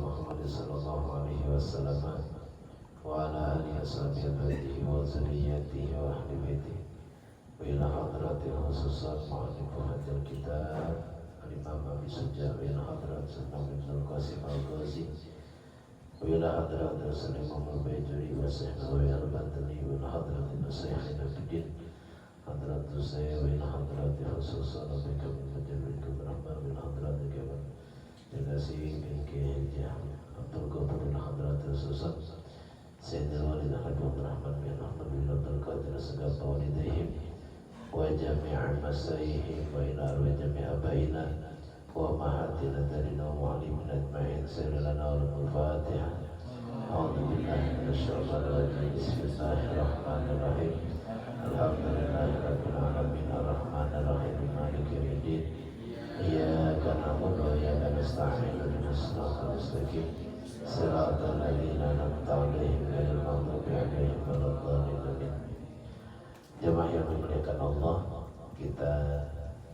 Muhammad sallallahu alaihi wasallam wa ala alihi washabihi wa zurriyyatihi wa ahli baitihi wa ila hadratil khususat ma'alifatil kitab al-imam Abi Suja wa ila hadrat Sunnah Ibn Qasim al-Ghazi wa ila hadrat Salimah al-Bayjuri wa sahbihi al-Badani wa ila hadrat Nasihin al-Bidin hadrat Saya wa ila hadrat khususat Rabbika min Majabin Rahman wa ila hadrat Kaban Jagasi bin Kiyah Abdul Qadir ila hadrat khususat Sayyidina Walid Habib Rahman bin Ahmad bin Abdul Qadir segala walidayhim wa jami'a masyayihim wa ila arwah jami'a abaina wa mahatina darina wa mu'alimina ajma'in sayyidina al-Fatiha a'udhu billahi minasyaitanir rajim bismillahirrahmanirrahim alhamdulillahi rabbil alamin arrahmanir rahim maliki yaumiddin iyyaka na'budu wa iyyaka nasta'in ihdinas siratal mustaqim siratal ladzina an'amta 'alaihim ghairil maghdubi 'alaihim waladdallin. Jemaah yang dimuliakan Allah, kita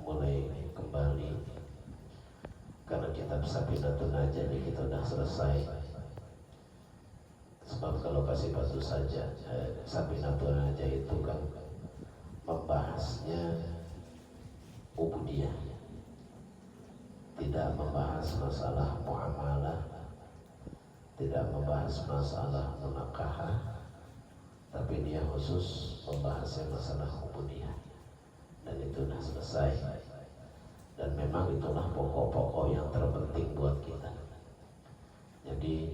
mulai kembali karena kitab Safinatun Najah ini kita sudah selesai. Sebab kalau kasih batu saja Safinatun Najah itu kan membahasnya ubudiyah, tidak membahas masalah muamalah, tidak membahas masalah munakahah, tapi dia khusus membahasnya masalah ubudiyah, dan itu sudah selesai. Dan memang itulah pokok-pokok yang terpenting buat kita. Jadi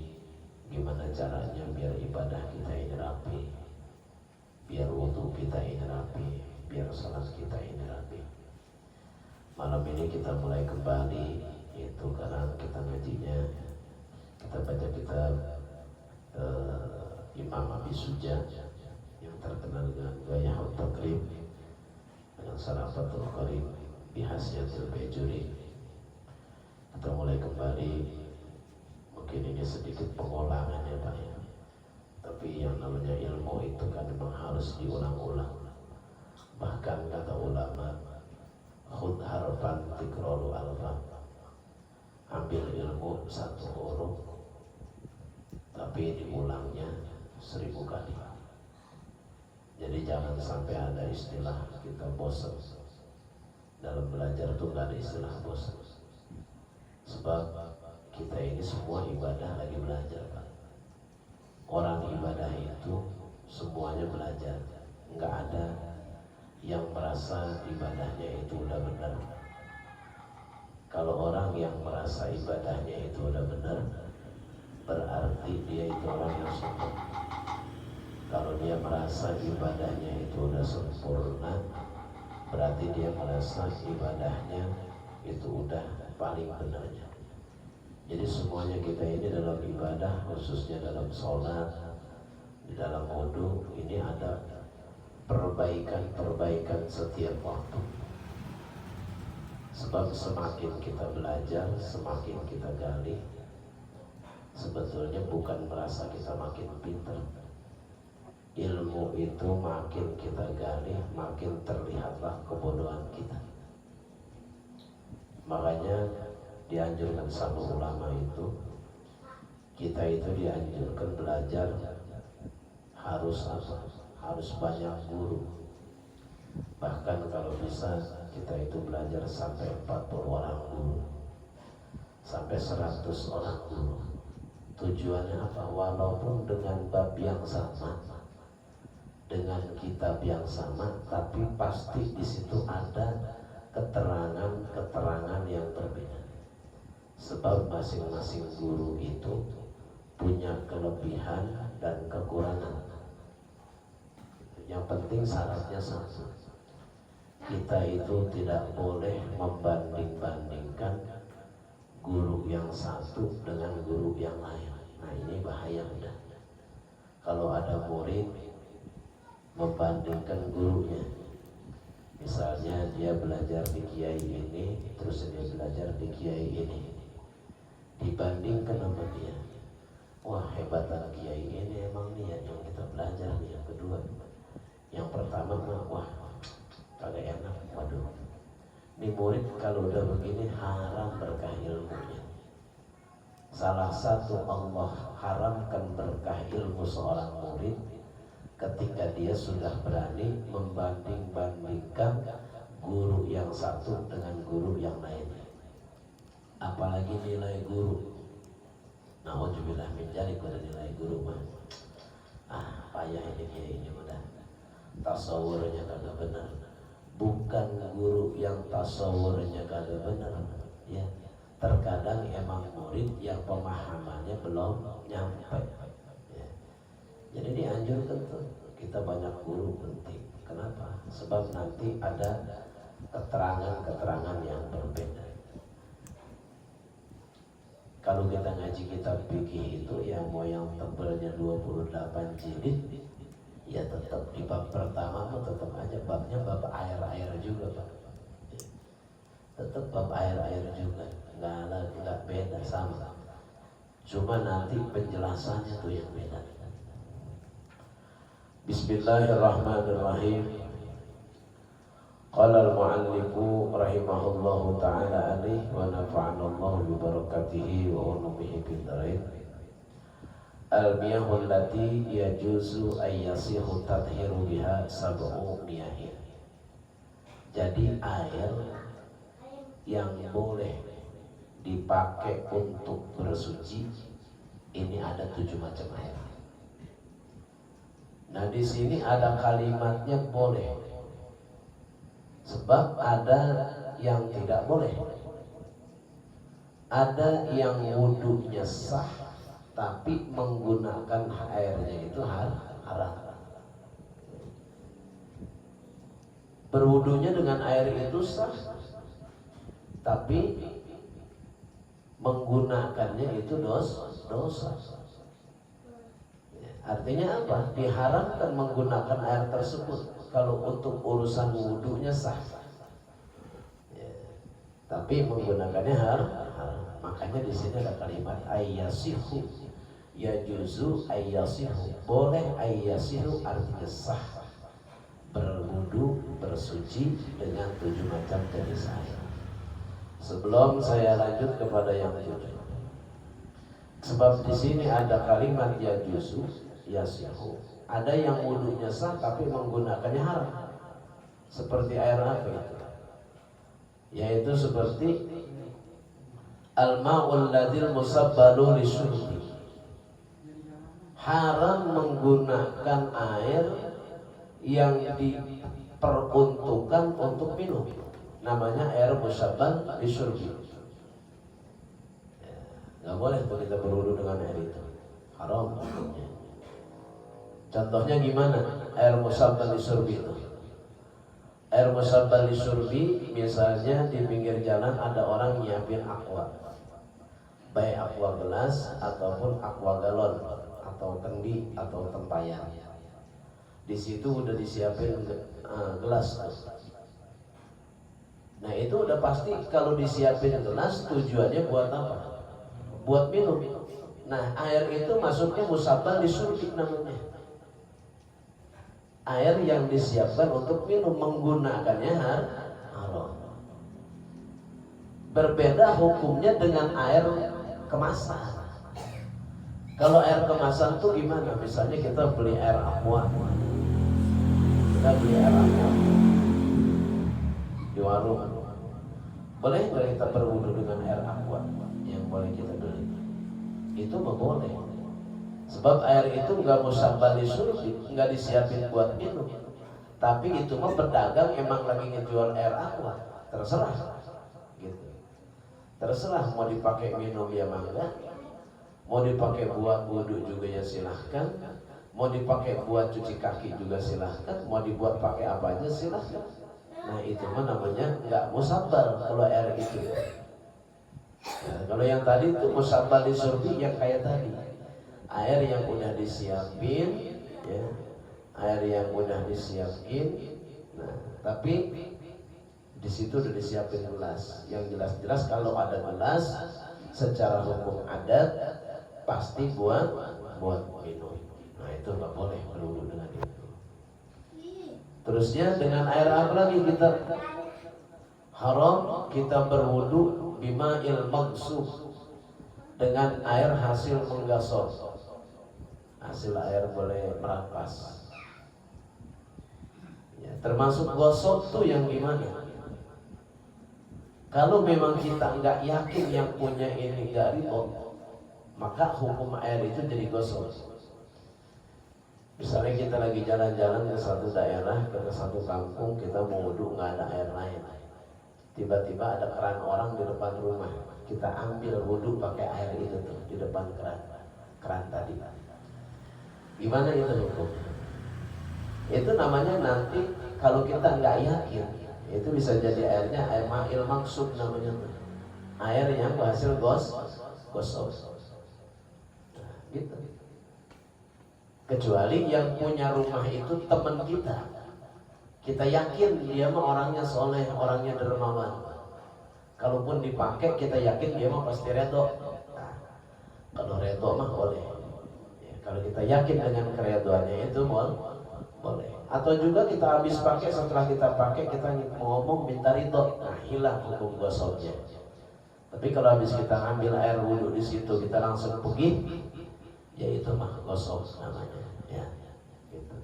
gimana caranya biar ibadah kita ini rapi, biar wudu kita ini rapi, biar salat kita ini rapi. Malam ini kita mulai kembali, itu karena kita ngajinya, kita baca kitab Imam Abi Suja yang terkenal dengan Gaya Takrib dengan Sarah Fathul Qarib Bihasyatil Bajuri. Kita mulai kembali, mungkin ini sedikit pengulangan ya Pak ya, tapi yang namanya ilmu itu kan memang harus diulang-ulang. Bahkan kata ulama, khud harfan tikrolu alfan, ambil ilmu satu huruf tapi diulangnya 1000 kali. Jadi jangan sampai ada istilah kita bosan. Dalam belajar itu gak ada istilah bosan. Sebab kita ini semua ibadah lagi belajar Pak. Orang ibadah itu semuanya belajar. Nggak ada yang merasa ibadahnya itu udah benar. Kalau orang yang merasa ibadahnya itu udah benar, berarti dia itu orang yang sempurna. Kalau dia merasa ibadahnya itu udah sempurna, berarti dia merasa ibadahnya itu udah paling benarnya. Jadi semuanya kita ini dalam ibadah, khususnya dalam sholat, di dalam wudu, ini ada perbaikan-perbaikan setiap waktu. Sebab semakin kita belajar, semakin kita gali, sebetulnya bukan merasa kita makin pintar. Ilmu itu makin kita gali, makin terlihatlah kebodohan kita. Makanya dianjurkan sama ulama itu, kita itu dianjurkan belajar harus apa? Harus banyak guru. Bahkan kalau bisa kita itu belajar sampai 40 orang guru, sampai 100 orang guru. Tujuannya apa? Walaupun dengan bab yang sama, dengan kitab yang sama, tapi pasti di situ ada keterangan-keterangan yang berbeda. Sebab masing-masing guru itu punya kelebihan dan kekurangan. Yang penting syaratnya sama. Kita itu tidak boleh membanding-bandingkan guru yang satu dengan guru yang lain. Nah ini bahaya udah. Kalau ada murid membandingkan gurunya, misalnya dia belajar di kiai ini, terus dia belajar di kiai ini, dibandingkan sama dia, wah hebatan kiai ini emang nih yang kita belajar nih. Yang kedua, yang pertama mah wah kagak enak, waduh ini murid kalau udah begini haram berkah ilmunya. Salah satu Allah haramkan berkah ilmu seorang murid ketika dia sudah berani membanding-bandingkan guru yang satu dengan guru yang lainnya. Apalagi nilai guru. Nauzubillah min dzalik, pada nilai guru mah. Payah ini udah. Tasawurnya kagak benar. Bukan guru yang tasawurnya kagak benar, ya. Terkadang emang murid yang pemahamannya belum nyampe, ya. Jadi dianjurkan tuh kita banyak guru penting. Kenapa? Sebab nanti ada keterangan-keterangan yang berbeda. Kalau kita ngaji kitab fikih itu yang mau yang tebelnya 28 jilid, ya tetap di bab pertama tuh tetap aja babnya bab air-air juga, Pak. Tetap bab air-air juga, nggak beda, sama. Cuma nanti penjelasannya tuh yang beda. Bismillahirrahmanirrahim. Qala al-mu'allifu rahimahullahu ta'ala alaihi wa nafa'anallahu bi barakatihi wa ulumihi fid dharain. Al-miyahul lati yajuzu ayyasihu tadhiru biha sab'u miyahin. Jadi air yang boleh dipakai untuk bersuci ini ada 7 macam air. Nah di sini ada kalimatnya boleh, sebab ada yang tidak boleh. Ada yang wudunya sah tapi menggunakan airnya itu haram. Berwudunya dengan air itu sah, tapi menggunakannya itu dosa. Artinya apa? Diharamkan menggunakan air tersebut kalau untuk urusan wudunya sah, ya. Tapi menggunakannya haram. Makanya di sini ada kalimat ayyasihu, yajuzu ayyasihu, boleh ayyasihu artinya sah, berwudu bersuci dengan 7 macam jenis air. Sebelum saya lanjut kepada yang 7, sebab di sini ada kalimat yajuzu yasihu, ada yang wudunya sah tapi menggunakannya haram. Seperti air apa itu? Yaitu seperti al-ma'ul ladil musabbalu lisyurbi. Haram menggunakan air yang diperuntukkan untuk minum. Namanya air musabbal lisyurbi. Nggak boleh tuh kita berwudu dengan air itu. Haram hukumnya. Contohnya gimana air musabbal lisyurbi itu? Air musabbal lisyurbi misalnya di pinggir jalan ada orang nyiapin aqua, baik aqua gelas ataupun aqua galon atau kendi atau tempayan. Di situ udah disiapin gelas. Nah itu udah pasti kalau disiapin gelas tujuannya buat apa? Buat minum. Nah air itu masuknya musabbal lisyurbi namanya. Air yang disiapkan untuk minum, menggunakannya haram. Berbeda hukumnya dengan air kemasan. Kalau air kemasan tuh gimana? Misalnya kita beli air aqua, di warung, boleh nggak kita berwudu dengan air aqua yang boleh kita beli? Itu boleh. Sebab air itu nggak musabbal lisyurbi, nggak disiapin buat minum. Tapi itu mah pedagang emang lagi ngejual air aqua, terserah, gitu. Terserah mau dipakai minum ya mangga, mau dipakai buat wudu juga ya silahkan, mau dipakai buat cuci kaki juga silahkan, mau dibuat pakai apa aja silahkan. Nah itu mah namanya nggak musabbal kalau air itu. Nah, kalau yang tadi itu musabbal lisyurbi yang kayak tadi. Air yang udah disiapin, ya, air yang udah disiapin. Nah, tapi di situ udah disiapin gelas. Yang jelas-jelas kalau ada gelas, secara hukum adat pasti buat minum. Nah itu nggak boleh berwudu dengan itu. Terusnya dengan air apa lagi kita haram kita berwudu bima'il maghsub, dengan air hasil menggasol. Hasil air boleh merampas. Ya, termasuk gosok tuh yang gimana? Kalau memang kita nggak yakin yang punya ini nggak ridho, maka hukum air itu jadi gosok. Misalnya kita lagi jalan-jalan ke satu daerah, ke satu kampung, kita mau wudhu nggak ada air lain. Tiba-tiba ada keran orang di depan rumah, kita ambil wudhu pakai air itu tuh di depan keran tadi. Gimana itu hukum? Itu namanya nanti kalau kita nggak yakin, itu bisa jadi airnya air ma'il maksud namanya tuh. Air yang hasil gosok. Nah, gitu. Kecuali yang punya rumah itu teman kita. Kita yakin dia mah orangnya soleh, orangnya dermawan. Kalaupun dipakai kita yakin dia mah pasti redo. Nah, kalau redo mah boleh. Ya, kalau kita yakin dengan keredoannya itu boleh. Atau juga kita habis pakai, setelah kita pakai kita ngomong minta ridho, nah hilang hukum gosoknya. Tapi kalau habis kita ambil air wudhu di situ kita langsung pergi, ya itu mah gosok namanya. Ya, gitu.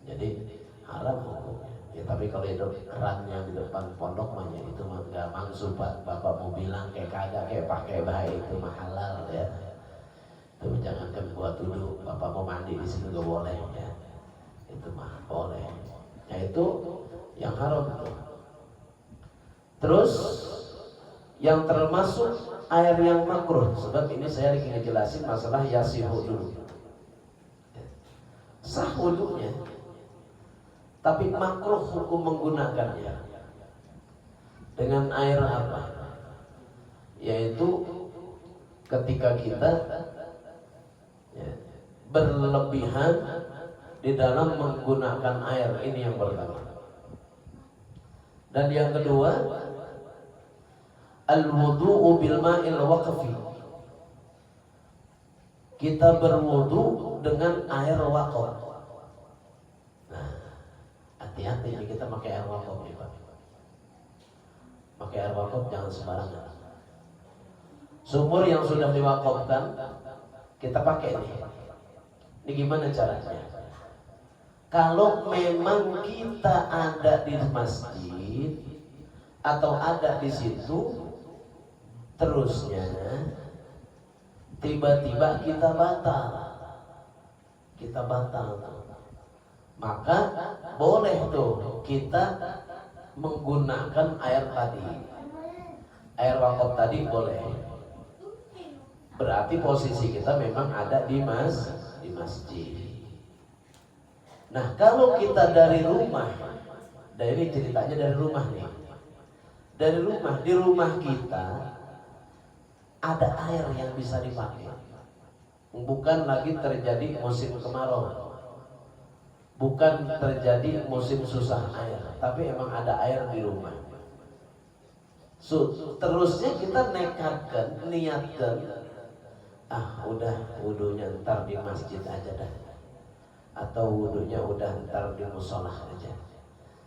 Jadi haram hukumnya. Ya tapi kalau itu kerannya di depan pondok mah ya itu mah nggak maksud bapak mau bilang kayak kagak kayak pakai baik itu mah halal ya. Tapi jangan kan buat duduk bapak mau mandi di situ gak boleh ya. Itu mah boleh. Ya itu yang haram itu. Terus yang termasuk air yang makruh, sebab ini saya lagi ngejelasin masalah yasihu dulu. Sah wudunya, tapi makruh hukum menggunakannya dengan air apa? Yaitu ketika kita ya, berlebihan di dalam menggunakan air, ini yang pertama. Dan yang kedua, al-wudu'u bil ma'il waqfi. Kita berwudu dengan air waqaf. Nah, hati-hati ini kita pakai air waqaf nih Pak. Pakai air waqaf jangan sembarangan. Sumur yang sudah diwakafkan kita pakai nih. Ini gimana caranya? Kalau memang kita ada di masjid atau ada di situ, terusnya tiba-tiba kita batal, maka boleh tuh kita menggunakan air tadi, air wakaf tadi boleh. Berarti posisi kita memang ada di masjid. Nah kalau kita dari rumah, dan ini ceritanya dari rumah nih, dari rumah, di rumah kita ada air yang bisa dipakai. Bukan lagi terjadi musim kemarau, bukan terjadi musim susah air, tapi emang ada air di rumah. Terusnya kita niatkan, udah wudunya ntar di masjid aja dah, atau wudunya udah ntar di musola aja.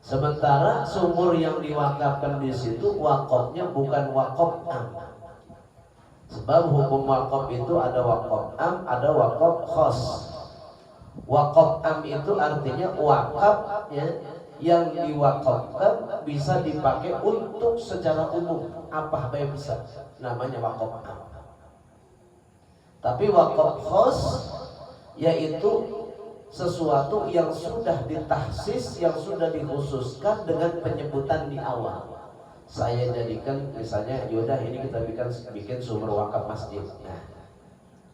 Sementara sumur yang diwakafkan di situ wakafnya bukan wakaf am. Sebab hukum wakaf itu ada wakaf am, ada wakaf khos. Wakaf am itu artinya wakaf ya, yang diwakafkan bisa dipakai untuk secara umum, apa baik bisa, namanya wakaf am. Tapi wakaf khos yaitu sesuatu yang sudah ditahsis, yang sudah dikhususkan dengan penyebutan di awal. Saya jadikan misalnya, yaudah ini kita bikin sumur wakaf masjid. Nah,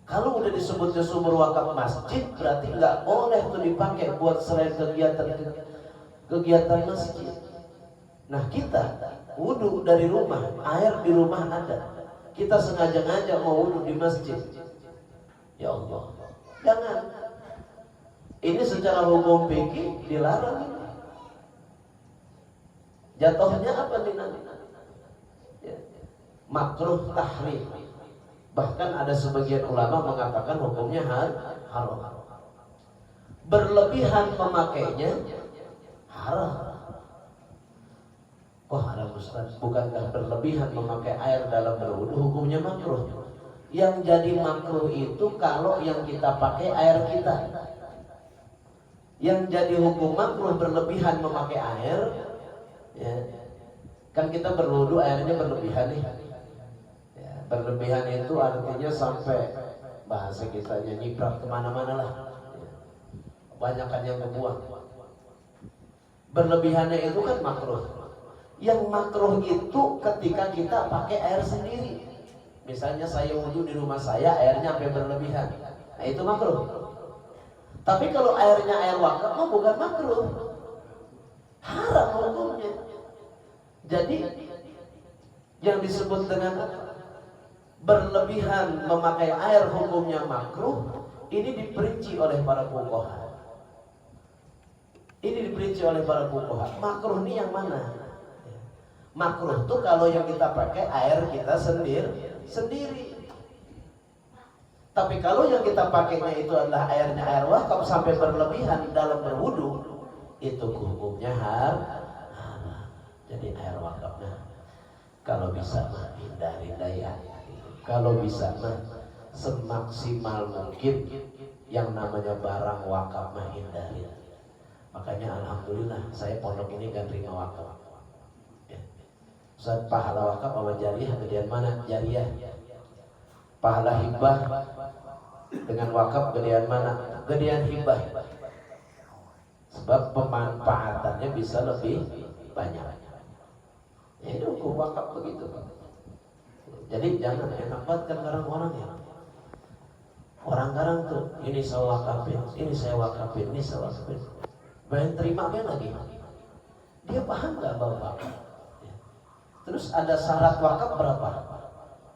kalau udah disebutnya sumur wakaf masjid, berarti nggak boleh tuh dipakai buat selain kegiatan masjid. Nah kita wudu dari rumah, air di rumah ada, kita sengaja mau wudu di masjid. Ya Allah, jangan. Ini secara hukum fikih dilarang. Jatuhnya apa nih nanti? Ya. Makruh tahrim. Bahkan ada sebagian ulama mengatakan hukumnya haram. Berlebihan memakainya haram. Kok haram Ustaz? Bukankah berlebihan memakai air dalam berwudu hukumnya makruh? Yang jadi makruh itu kalau yang kita pakai air kita. Yang jadi hukum makruh berlebihan memakai air, ya, kan kita berwudu airnya berlebihan nih. Ya, berlebihan itu artinya sampai bahasa kita nyiprat kemana-mana lah. Ya, banyak kan yang kebuang. Berlebihannya itu kan makruh. Yang makruh itu ketika kita pakai air sendiri. Misalnya saya wudu di rumah saya, airnya sampai berlebihan. Nah itu makruh. Tapi kalau airnya air wakaf, bukan makruh. Haram hukumnya. Jadi yang disebut dengan berlebihan memakai air hukumnya makruh, ini diperinci oleh para fuqaha. Ini diperinci oleh para fuqaha. Makruh ini yang mana? Makruh tuh kalau yang kita pakai air kita sendiri. Tapi kalau yang kita pakainya itu adalah airnya air wakaf sampai berlebihan dalam berwudu, itu hukumnya haram. Jadi air wakafnya kalau bisa mah hindari daya. Kalau bisa mah semaksimal mungkin yang namanya barang wakaf mah hindari. Makanya alhamdulillah saya pondok ini gandringan wakaf. Saat pahala wakaf sama jariah gedean mana? Jariah. Pahala hibah dengan wakaf gedean mana? Gedean hibah. Sebab pemanfaatannya bisa lebih banyak. Ya itu hukum wakaf begitu. Jadi jangan enak banget kan sekarang orang ya. Orang-orang tuh ini saya wakafin, ini saya wakafin, ini saya wakafin. Pengen terima kan lagi. Dia paham gak bahwa wakaf? Terus ada syarat wakaf berapa?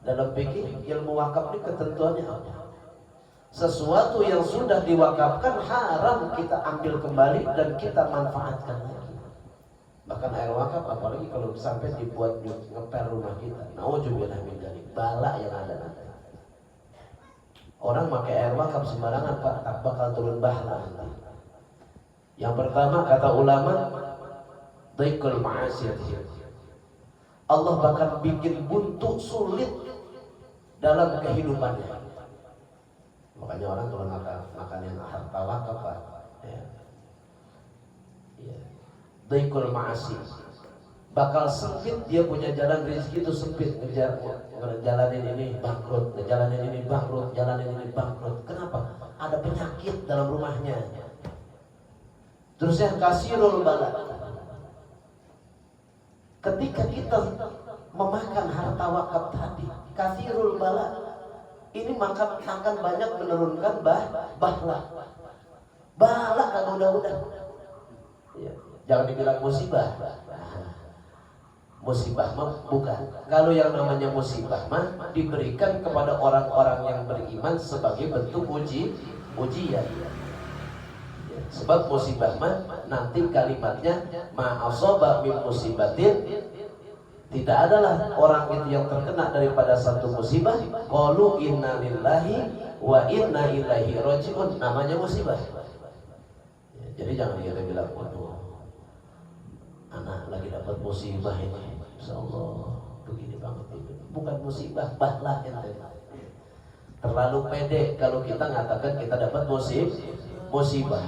Dalam fikih ilmu wakaf ini ketentuannya apa? Sesuatu yang sudah diwakafkan haram kita ambil kembali dan kita manfaatkan lagi. Bahkan air wakaf apalagi kalau sampai dibuat ngepel rumah kita. Nauzubillah min dzalik, bala yang ada nanti. Orang pakai air wakaf sembarangan Pak, tak bakal turun bahla nanti. Yang pertama kata ulama, dhaikul ma'asir. Allah bakal bikin buntu sulit dalam kehidupannya. Makanya orang kalau makan yang harta wakaf Pak, ya. Dhaikul ma'asir. Bakal sempit dia punya jalan rezeki itu sempit, ngejalanin ini bangkrut, ngejalanin ini bangkrut, jalanin ini bangkrut. Kenapa? Ada penyakit dalam rumahnya. Terus yang kasirul bala. Ketika kita memakan harta wakaf tadi, kasirul bala, ini akan banyak menurunkan bahla. Bala kalau udah. Ya. Jangan dibilang musibah. Musibah mah bukan. Kalau yang namanya musibah mah diberikan kepada orang-orang yang beriman sebagai bentuk ujian. Sebab musibah mah nanti kalimatnya ma'asaba min musibatin, tidak adalah orang itu yang terkena daripada satu musibah qalu inna lillahi wa inna ilaihi rajiun, namanya musibah. Jadi jangan kita bilang waduh anak lagi dapat musibah ini, insyaallah begini banget itu. Bukan musibah, bahlah ente. Terlalu pede kalau kita mengatakan kita dapat musibah.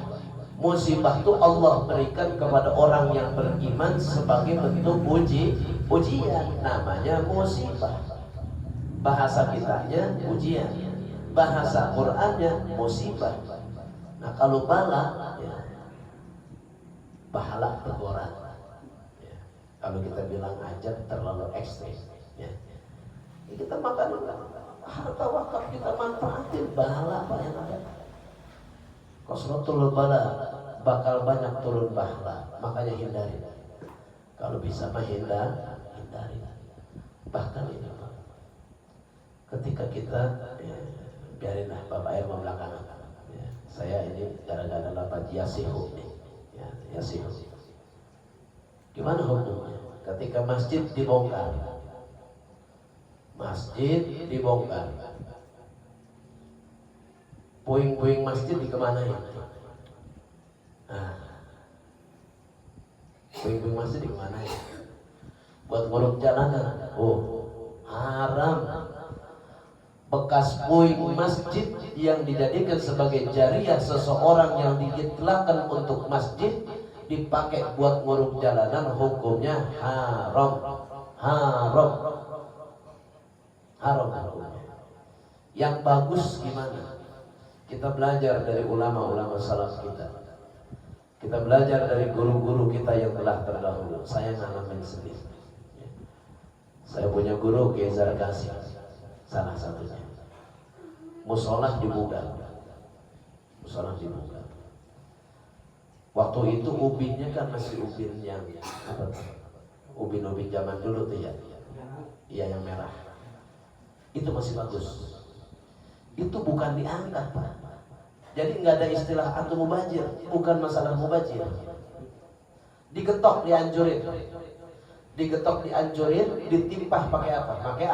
Musibah itu Allah berikan kepada orang yang beriman sebagai bentuk ujian, namanya musibah. Bahasa kitanya ujian, bahasa Qur'annya musibah. Nah kalau bala, ya, pahala teguran. Ya. Kalau kita bilang ajab terlalu ekstrim, ya. Kita makan harta wakaf kita manfaatin, bala apa yang ada. Kosrotul bala, bakal banyak turun bahla, makanya hindari. Kalau bisa hindari. Bahkan ini Pak, ketika kita biarinlah Bapak Air membelakangan. Ya, saya ini gara-gara lapan yasihu nih, ya, yasihu. Gimana hukumnya? Ketika masjid dibongkar, puing-puing masjid dikemanain? Nah, puing-puing masjid dikemanain? Buat nguruk jalanan? Oh, haram. bekas puing masjid yang dijadikan sebagai jariah seseorang yang diitlakkan untuk masjid dipakai buat nguruk jalanan, hukumnya haram. Yang bagus gimana? Kita belajar dari ulama-ulama salaf kita. Kita belajar dari guru-guru kita yang telah terdahulu. Saya ngalamin sendiri. Saya punya guru Kiai Zarkasi, salah satunya. Musolah dibuka. Waktu itu ubinnya kan masih ubin yang apa? Ubin-ubin zaman dulu tuh ya. Iya, yang merah. Itu masih bagus. Itu bukan diangkat, Pak. Jadi nggak ada istilah antum mubazir, bukan masalah mubazir. Digetok, dihancurin, ditimpah pakai apa? Pakai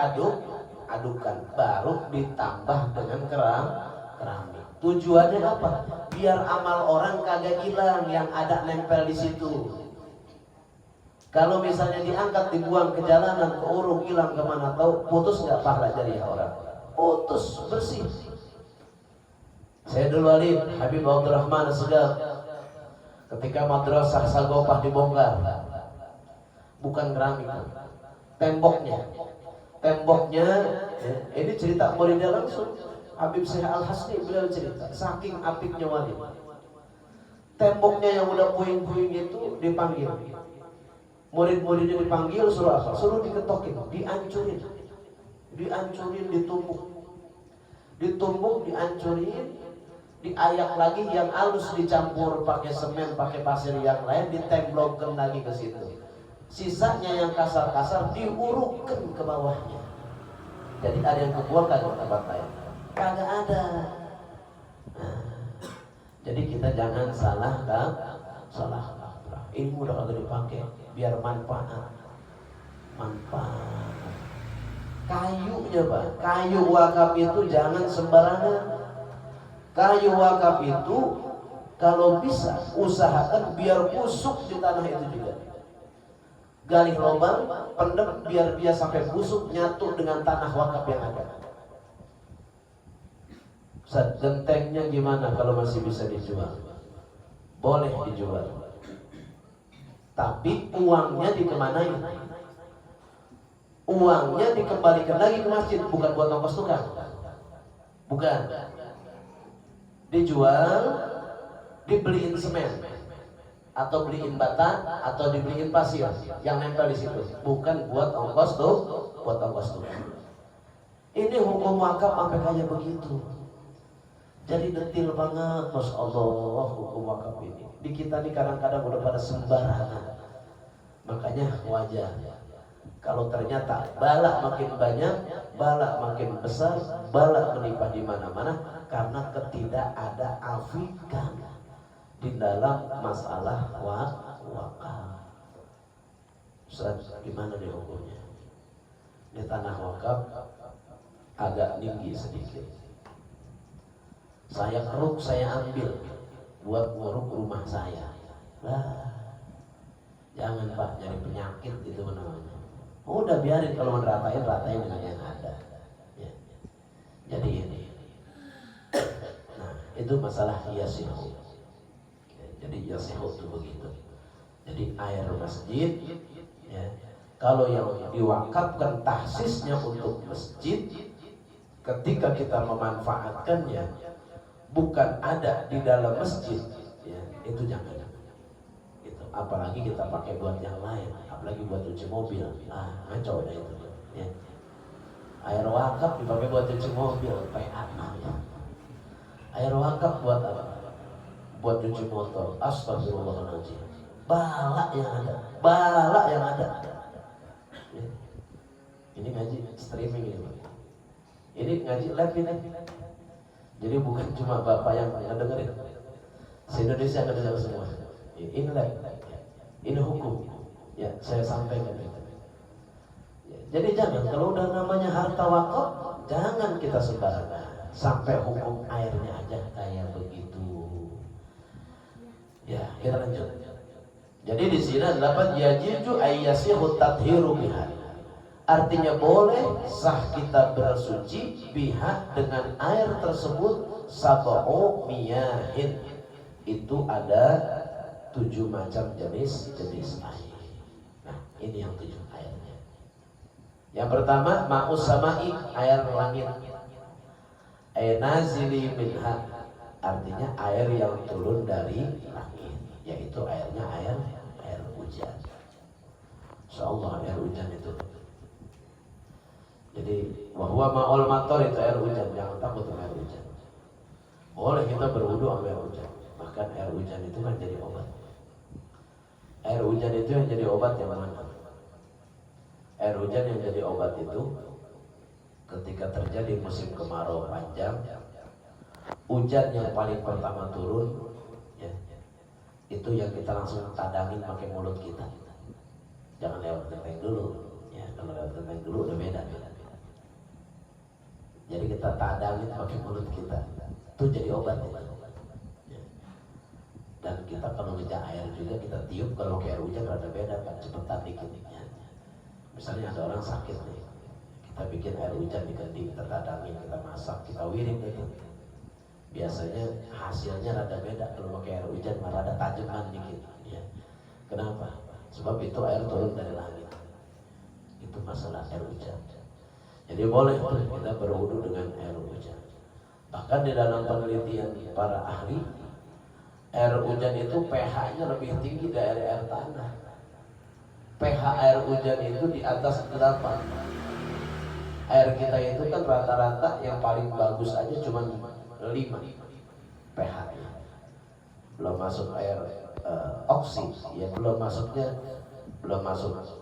adukan, baru ditambah dengan keramik. Tujuannya apa? Biar amal orang kagak hilang, yang ada nempel di situ. Kalau misalnya diangkat, dibuang ke jalanan, ke urung, hilang kemana tahu, putus nggak pahala jariah orang? Putus, bersih. Saya dulu alim Habib Abdurrahman Segaf, ketika madrasah Sagopah dibongkar, bukan keramik, temboknya, ini cerita muridnya langsung, Habib Syekh Al-Hasni, beliau cerita, saking apiknya wali, temboknya yang udah puing-puing itu dipanggil, murid-muridnya dipanggil, suruh apa? Suruh diketokin, dihancurin, ditumbuk, dihancurin, diayak lagi, yang halus dicampur pakai semen, pakai pasir yang lain, ditemblokkan lagi ke situ. Sisanya yang kasar-kasar diurukkan ke bawahnya. Jadi ada yang kebuang kagak tempat lain? Kagak ada. Nah, jadi kita jangan salah. Ini udah kagak dipakai, biar manfaat. Kayunya, Pak, kayu wakaf itu jangan sembarangan. Kayu wakaf itu kalau bisa usahakan biar busuk di tanah itu juga. Gali lubang, pendem biar dia sampai busuk, nyatu dengan tanah wakaf yang ada. Gentengnya gimana kalau masih bisa dijual? Boleh dijual. Tapi uangnya dikemanain? Uangnya dikembalikan lagi ke masjid, bukan buat ongkos tukang. Bukan. Dijual, dibeliin semen, atau beliin bata, atau dibeliin pasir yang nempel di situ, bukan buat ongkos tukang. Ini hukum wakaf sampai kayak begitu. Jadi detil banget, Masya Allah, hukum wakaf ini. Di kita nih kadang-kadang udah pada sembarangan. Makanya wajar. Kalau ternyata bala makin banyak, bala makin besar, bala menimpa di mana-mana karena ketidakada afikan di dalam masalah wakaf. Ustaz, gimana nih hukumnya? Di tanah wakaf agak tinggi sedikit. Saya keruk, saya ambil buat nguruk rumah saya. Jangan, Pak, nyari penyakit itu namanya. Udah biarin, kalau ratain dengan yang ada. Ya. Jadi ini. Nah, itu masalah yasihu. Jadi yasihu itu begitu. Jadi air masjid, ya, kalau yang diwakafkan tahsisnya untuk masjid, ketika kita memanfaatkannya bukan ada di dalam masjid, ya, itu jangan. Apalagi kita pakai buat yang lain, apalagi buat cuci mobil, ngaco dah itu. Ya. Air wakaf dipakai buat cuci mobil, PA. Air wakaf buat apa? Buat cuci motor. Astagfirullahaladzim. Bala yang ada. Ya. Ini ngaji streaming ini, ini ngaji live ini. Jadi bukan cuma bapak yang dengerin, se-Indonesia dengar semua. Ini live. Ini hukum, ya saya sampaikan itu. Ya, jadi jangan, kalau udah namanya harta wakaf, jangan kita sembarangan. Sampai hukum airnya aja kayak begitu. Ya, kita lanjut. Jadi di sini dapat yajidu ayyasihu tathhiru biha. Artinya boleh sah kita bersuci biha dengan air tersebut sab'u miyahin. Itu ada 7 macam jenis air. Nah, ini yang 7 airnya. Yang pertama ma'us sama'i, air langit. Air nazili minha, artinya air yang turun dari langit, yaitu airnya air hujan. Insyaallah air hujan itu. Jadi bahwa ma'ul mator itu air hujan, jangan takut sama air hujan. Boleh kita berwudu sama air hujan. Bahkan air hujan itu kan jadi obat. Air hujan itu yang jadi obat yang mana? Air hujan yang jadi obat itu ketika terjadi musim kemarau panjang, hujan yang paling pertama turun, ya, itu yang kita langsung tadangin pakai mulut kita. Jangan lewat genteng dulu, ya, kalau lewat genteng dulu udah beda. Jadi kita tadangin pakai mulut kita, itu jadi obat ya. Dan kita kalau ngejak air juga kita tiup, kalau pakai air hujan rada beda kan, cepetan dikit ya. Misalnya ada orang sakit nih, kita bikin air hujan di kendi, kita tadangin, kita masak, kita wiring gitu. Biasanya hasilnya rada beda kalau pakai air hujan, rada tajaman dikit ya. Kenapa? Sebab itu air turun dari langit. Itu masalah air hujan. Jadi boleh kita berwudu dengan air hujan. Bahkan di dalam penelitian para ahli, air hujan itu pH-nya lebih tinggi dari air tanah. pH air hujan itu di atas 8. Air kita itu kan rata-rata yang paling bagus aja cuma 5 pH-nya. Belum masuk air oksi, ya belum masuk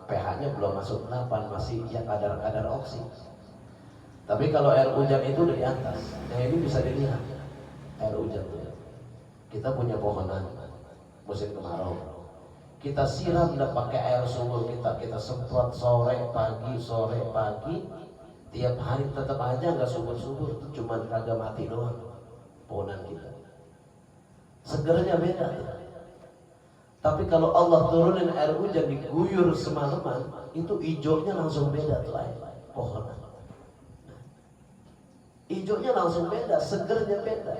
pH-nya belum masuk 8, masih ya kadar oksi. Tapi kalau air hujan itu udah di atas. Nah ini bisa dilihat air hujan itu. Kita punya pohonan musim kemarau, kita siram dan pakai air sumur kita semprot sore pagi, tiap hari tetap aja nggak subur, itu cuma kagak mati doang pohonan kita. Segernya beda. Tapi kalau Allah turunin air hujan diguyur semalaman, itu hijaunya langsung beda tuh air pohonan. Hijaunya langsung beda, segernya beda.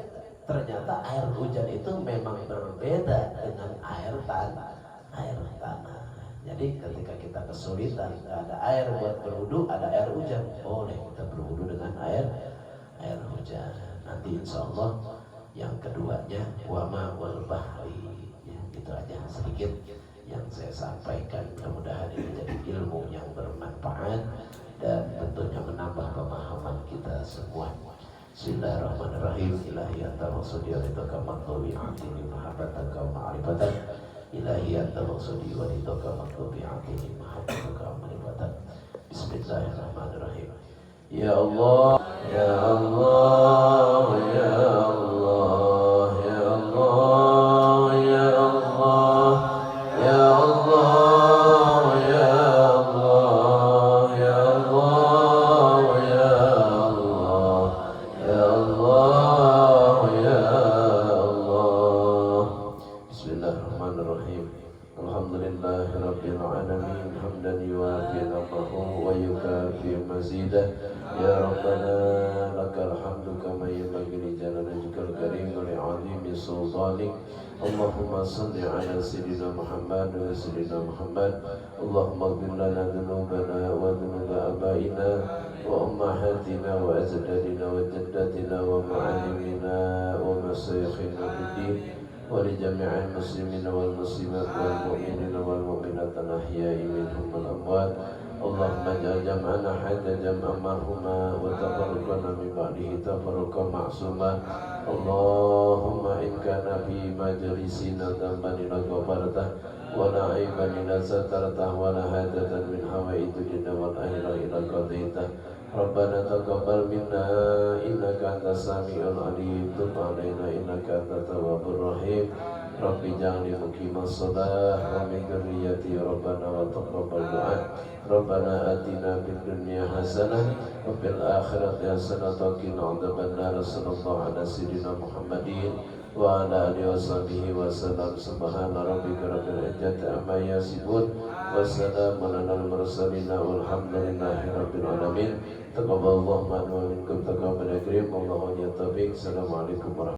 Ternyata air hujan itu memang berbeda dengan air tanah. Jadi ketika kita kesulitan, ada air buat berwudu, ada air hujan, boleh kita berwudu dengan air hujan. Nanti insya Allah yang keduanya wama wal bahri. Ya, itu aja sedikit yang saya sampaikan. Mudah-mudahan ini menjadi ilmu yang bermanfaat dan tentunya menambah pemahaman kita semua. Bismillahirrahmanirrahim. Ilahi anta maksudi wa ridhaka matlubi atini mahabbataka wa ma'rifatan. Ilahi anta maksudi wa ridhaka matlubi atini mahabbataka wa ma'rifatan. Bismillahirrahmanirrahim. Ya Allah, ya Allah, ya Allah, ya Allah, ya Allah, ya Allah, ya Allah, ya Allah, ya Allah, ya Allah, ya Allah. Bismillahirrahmanirrahim. Alhamdulillahirabbil alamin, hamdan yuwafi naf'ahu wa yukafi mazidah. Ya Rabbana lakal hamdu kama yanbaghi li jalali wajhikal karim wa li'azimi sultanik. Allahumma salli ala sayyidina Muhammad wa sayyidina Muhammad. Allahumma ighfir lana dhunubana wa dhunuba abaina wa ummahatina wa ajdadina wa jaddatina wa mu'allimina wa masyayikhina fid-din wa li jami'il muslimina wal muslimat wal mu'minina wal mu'minat al-ahya'i minhum wal amwat. Allahumma ja'al jam'ana hadha jam'an marhuma wa tafarruqana min ba'dihi tafarruqan ma'suma. Allahumma in kana fi majlisina dhanban ila ghafartah wa la aiban ila satartah wa la hadatan min hawa'i dunya wal akhirah ila qadaitah. Rabbana taqabbal minna innaka antas samiul alim, tub alaina innaka antat tawwabur rahim. Rabbi ja'alni muqimas shalah wa min dzurriyyati rabbana wa taqabbal du'a. Rabbana atina fid dunya hasanah wa fil akhirati hasanah wa qina adzabannar. Sallallahu ala sayyidina Muhammadin wa ala alihi washabihi wasallam. Subhana rabbika rabbil izzati amma yasifun wa salamun alal mursalin walhamdulillahi rabbil alamin. Taqabbalallahu minna wa minkum taqabbal karim. Wallahu ya taufiq. Assalamualaikum warahmatullahi wabarakatuh.